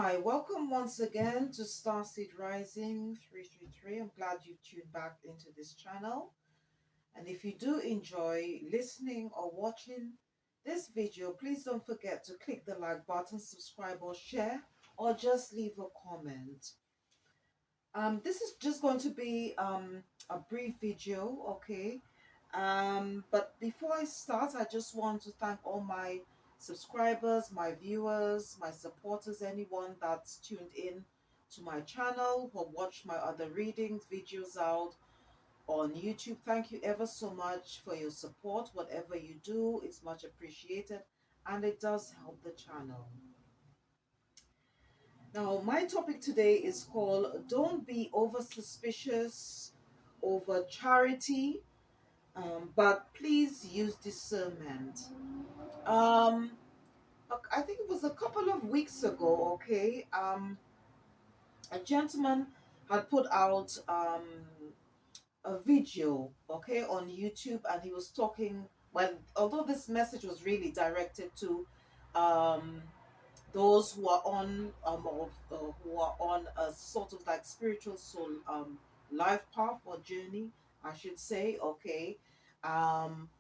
Hi, welcome once again to Starseed Rising 333. I'm glad you've tuned back into this channel. And if you do enjoy listening or watching this video, please don't forget to click the like button, subscribe or share, or just leave a comment. This is just going to be a brief video, okay? But before I start, I just want to thank all my subscribers, my viewers, my supporters, anyone that's tuned in to my channel or watched my other readings, videos out on YouTube. Thank you ever so much for your support. Whatever you do, it's much appreciated and it does help the channel. Now, my topic today is called Don't Be Over Suspicious Over Charity, but please use discernment. Um, I think it was a couple of weeks ago, okay, a gentleman had put out a video, okay, on YouTube, and he was talking, well, although this message was really directed to um, those who are on who are on a sort of like spiritual soul life path or journey, I should say, okay, um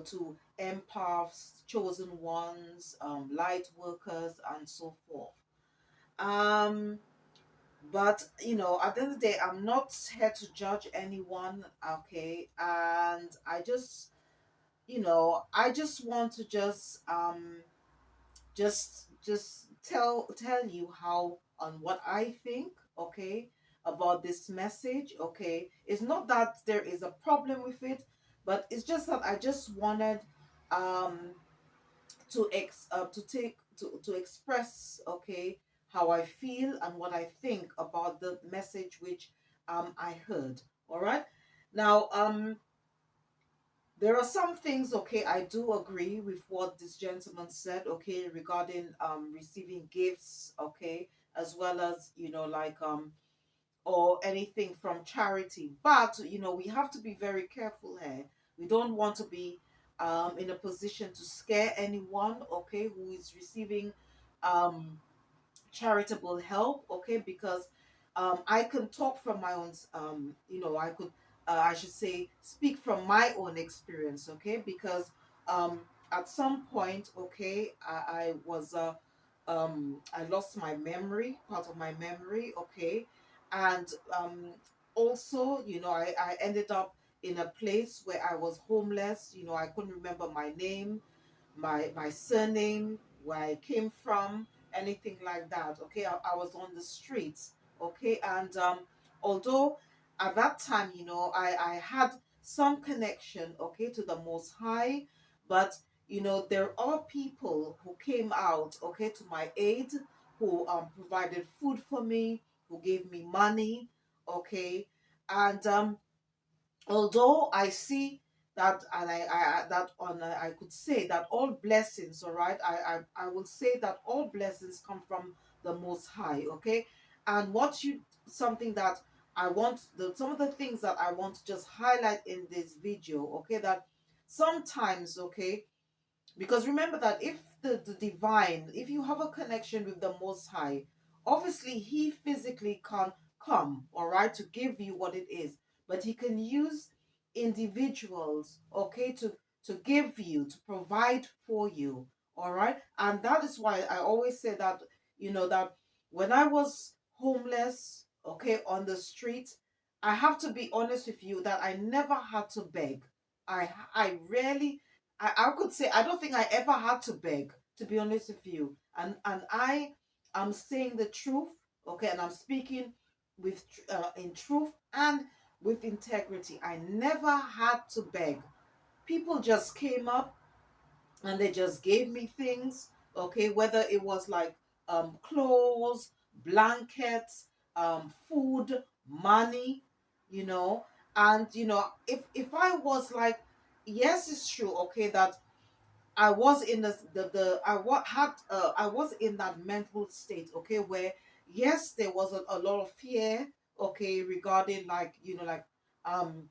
to empaths, chosen ones, light workers and so forth. um but at the end of the day, I'm not here to judge anyone, okay, and I just want to just tell you how on what I think, okay, about this message, okay. It's not that there is a problem with it, but it's just that I just wanted um to express, okay, how I feel and what I think about the message which I heard. All right. Now, there are some things, okay, I do agree with what this gentleman said, okay, regarding receiving gifts, okay, as well as like or anything from charity. But we have to be very careful here. We don't want to be in a position to scare anyone, okay, who is receiving um charitable help, okay, because I can talk from my own I could I should say speak from my own experience, okay, because um at some point, okay, I was I lost my memory, part of my memory, okay, and also I ended up in a place where I was homeless. I couldn't remember my name, my surname, where I came from, anything like that. Okay, I was on the streets. Okay, and although at that time, I had some connection, okay, to the Most High, but there are people who came out, okay, to my aid, who provided food for me, who gave me money, okay, and although I see that, and I could say that all blessings, all right, I will say that all blessings come from the Most High, okay. And what you something that I want some of the things that I want to just highlight in this video, okay, that sometimes, okay, because remember that if the divine, if you have a connection with the Most High, obviously He physically can't come, all right, to give you what it is, but He can use individuals, okay, to give you, to provide for you, all right. And that is why I always say that, that when I was homeless, okay, on the street, I have to be honest with you that I never had to beg. I rarely, I could say I don't think I ever had to beg, to be honest with you. And I am saying the truth, okay, and I'm speaking with in truth and with integrity. I never had to beg. People just came up and they just gave me things, okay, whether it was like clothes, blankets, food, money, you know. And if I was like, yes, it's true, okay, that I was in I was in that mental state, okay, where yes, there was a lot of fear, okay, regarding like like um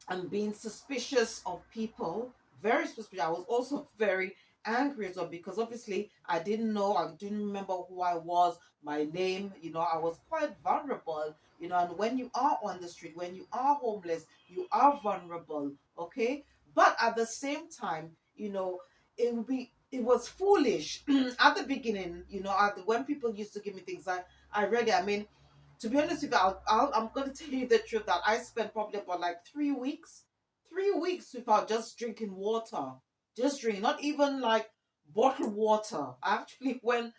and being suspicious of people, very suspicious. I was also very angry as well, because obviously I didn't know, I didn't remember who I was, my name, I was quite vulnerable, and when you are on the street, when you are homeless, you are vulnerable, okay? But at the same time, it was foolish at the beginning, when people used to give me things, I really, I mean, to be honest with you, I'm going to tell you the truth that I spent probably about like 3 weeks, 3 weeks without just drinking water, just drink, not even like bottled water. I actually went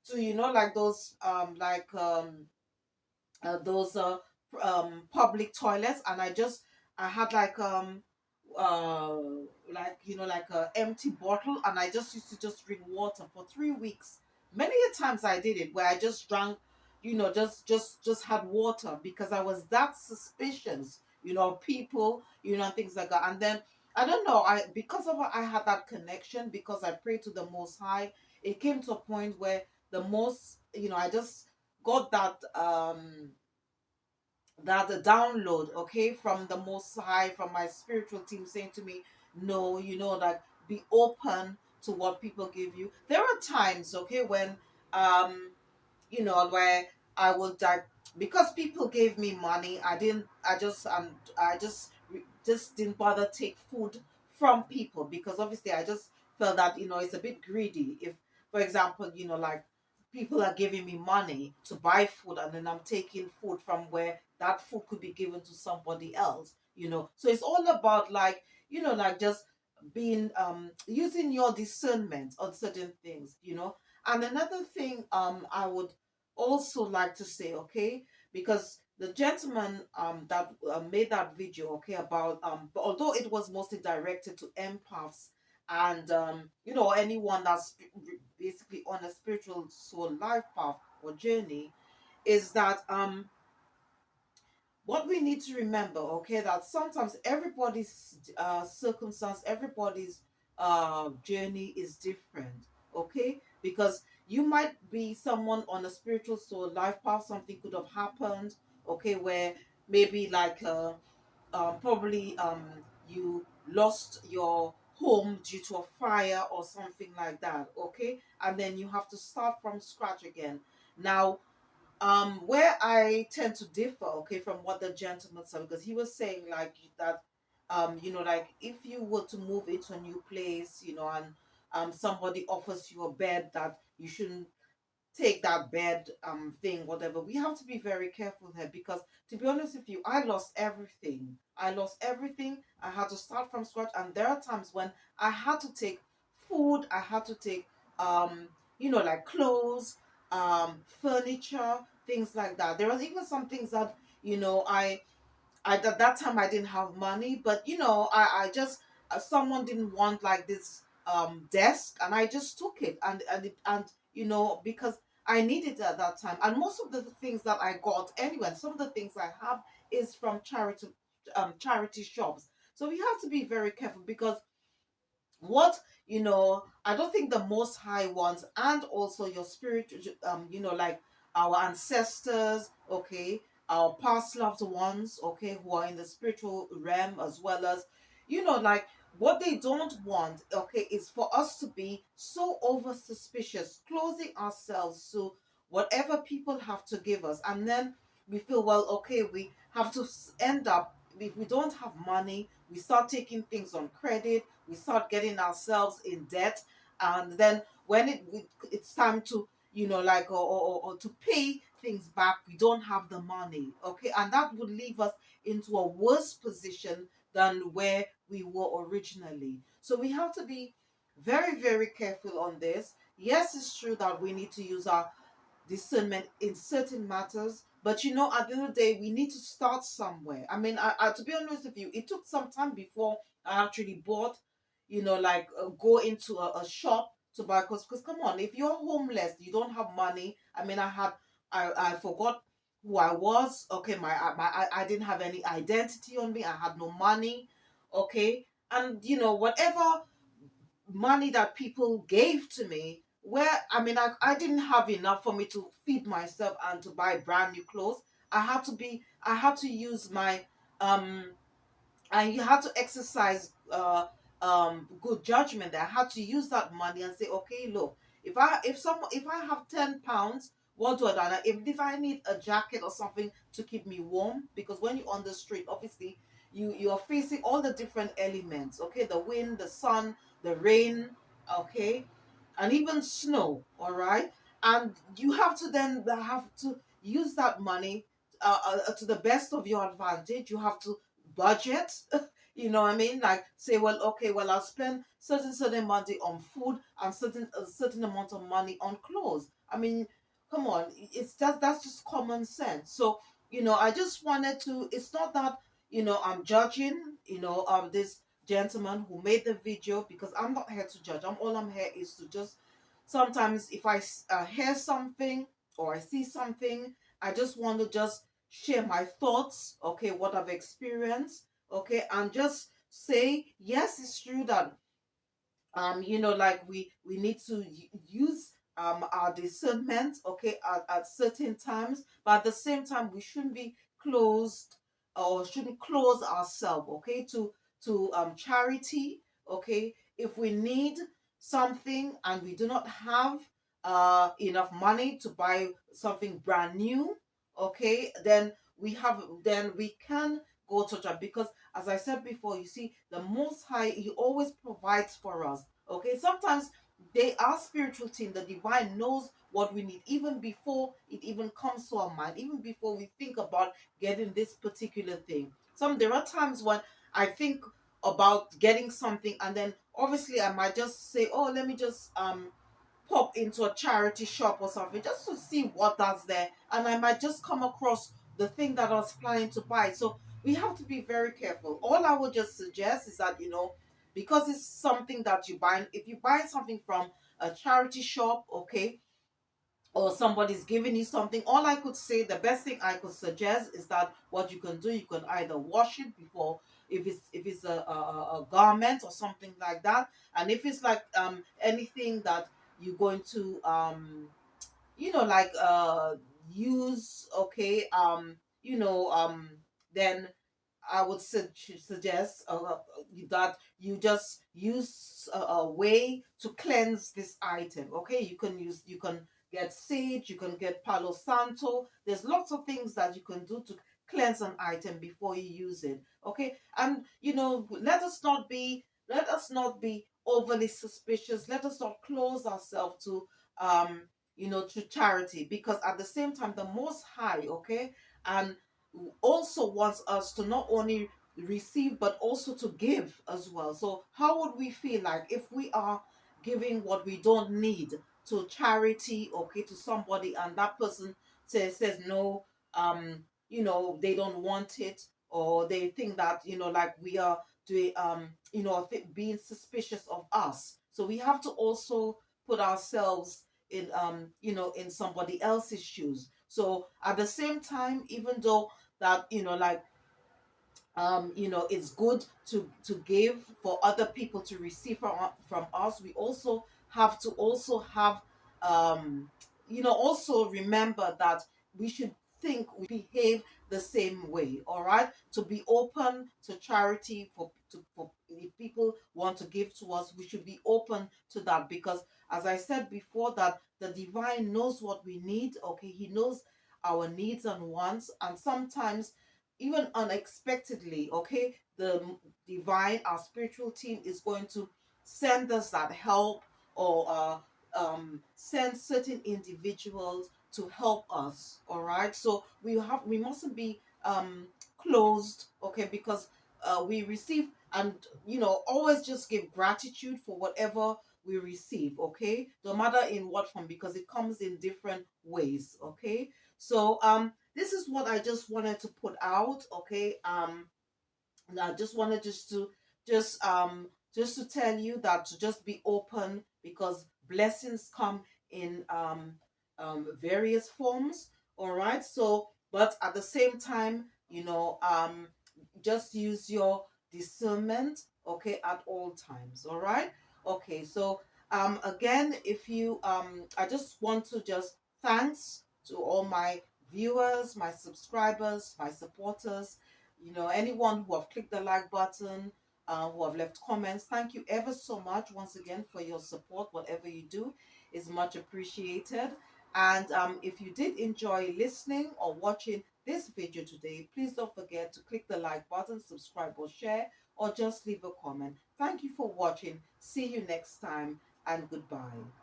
to, like those public toilets, and I had uh like a empty bottle, and I just used to just drink water for 3 weeks. Many a times I did it where I just drank, just had water, because I was that suspicious, of people, and things like that. And then I don't know, I had that connection, because I prayed to the Most High. It came to a point where the most, I just got that the download, okay, from the Most High, from my spiritual team, saying to me, no, like, be open to what people give you. There are times, okay, when um where I would like, because people gave me money, I just didn't bother take food from people, because obviously I just felt that, it's a bit greedy. If, for example, like, people are giving me money to buy food, and then I'm taking food from where that food could be given to somebody else, so it's all about, like, like, just being using your discernment on certain things. And another thing, I would also like to say, okay, because the gentleman that made that video, okay, about but although it was mostly directed to empaths, and anyone that's basically on a spiritual soul life path or journey, is that what we need to remember, okay, that sometimes everybody's circumstance, everybody's journey is different, okay, because you might be someone on a spiritual soul life path, something could have happened, okay, where maybe like probably you lost your home due to a fire or something like that, okay, and then you have to start from scratch again. Now, where I tend to differ, okay, from what the gentleman said, because he was saying like that, like, if you were to move into a new place, and somebody offers you a bed, that you shouldn't take that bed thing, whatever. We have to be very careful here, because to be honest with you, I lost everything. I lost everything. I had to start from scratch, and there are times when I had to take food, I had to take like clothes, furniture, things like that. There was even some things that, I at that time I didn't have money, but I just, someone didn't want like this desk, and I just took it, and because I needed it at that time. And most of the things that I got anyway, some of the things I have is from charity shops. So we have to be very careful, because what, I don't think the Most High ones, and also your spirit, like our ancestors, okay, our past loved ones, okay, who are in the spiritual realm, as well as, like, what they don't want, okay, is for us to be so over suspicious, closing ourselves to whatever people have to give us. And then we feel, well, okay, we have to end up, if we don't have money, we start taking things on credit, we start getting ourselves in debt, and then when it's time to, like, or to pay things back, we don't have the money, okay, and that would leave us into a worse position than where we were originally. So we have to be very, very careful on this. Yes, it's true that we need to use our discernment in certain matters. But at the end of the day, we need to start somewhere. I mean, to be honest with you, it took some time before I actually bought, like, go into a shop to buy. Because come on, if you're homeless, you don't have money. I mean, I forgot who I was. Okay, I didn't have any identity on me. I had no money. Okay, and whatever money that people gave to me, where, I mean, I didn't have enough for me to feed myself and to buy brand new clothes. I had to use my um I had to exercise good judgment. I had to use that money and say, okay, look, if I have £10, what do I do? If I need a jacket or something to keep me warm, because when you're on the street, obviously you are facing all the different elements. Okay, the wind, the sun, the rain. Okay, and even snow. All right, and you have to then have to use that money to the best of your advantage. You have to budget. You know what I mean? Like say, well, okay, well, I'll spend certain money on food and certain amount of money on clothes. I mean, come on, that's just common sense. So I just wanted to. It's not that I'm judging this gentleman who made the video, because I'm not here to judge. I'm here is to just sometimes if I hear something or I see something, I just want to just share my thoughts, okay, what I've experienced, okay, and just say yes, it's true that like we need to use our discernment, okay, at certain times, but at the same time we shouldn't be closed or shouldn't close ourselves, okay, to charity. Okay, if we need something and we do not have enough money to buy something brand new, okay, then we can go to church, because as I said before, you see, the Most High, He always provides for us. Okay, sometimes they are spiritual team. The divine knows what we need even before it even comes to our mind, even before we think about getting this particular thing. There are times when I think about getting something, and then obviously I might just say, oh, let me just pop into a charity shop or something just to see what that's there, and I might just come across the thing that I was planning to buy. So we have to be very careful. All I would just suggest is that because it's something that you buy, if you buy something from a charity shop, okay, or somebody's giving you something, all I could say, the best thing I could suggest is that what you can do, you can either wash it before, if it's a garment or something like that, and if it's like anything that you're going to like use, okay, then I would suggest that you just use a way to cleanse this item. Okay, you can get sage, you can get Palo Santo. There's lots of things that you can do to cleanse an item before you use it. Okay, and let us not be overly suspicious. Let us not close ourselves to charity, because at the same time the Most High, okay, and also wants us to not only receive but also to give as well. So how would we feel like if we are giving what we don't need to charity, okay, to somebody, and that person says no, they don't want it, or they think that like we are doing being suspicious of us. So we have to also put ourselves in somebody else's shoes. So at the same time, even though that like it's good to give for other people to receive from us, we also have to also have also remember that we should think we behave the same way. All right, to be open to charity, for if people want to give to us, we should be open to that, because as I said before, that the divine knows what we need. Okay, He knows our needs and wants, and sometimes even unexpectedly, okay, the divine, our spiritual team, is going to send us that help, or send certain individuals to help us. All right, so we mustn't be closed, okay, because we receive, and always just give gratitude for whatever we receive, okay, no matter in what form, because it comes in different ways. Okay, so this is what I just wanted to put out. Okay, and I just wanted just to tell you that to just be open, because blessings come in various forms. All right, so but at the same time, just use your discernment, okay, at all times. All right, okay, so again, if you I just want to just thanks to all my viewers, my subscribers, my supporters, anyone who have clicked the like button, who have left comments. Thank you ever so much once again for your support. Whatever you do is much appreciated. And if you did enjoy listening or watching this video today, please don't forget to click the like button, subscribe or share, or just leave a comment. Thank you for watching. See you next time, and goodbye.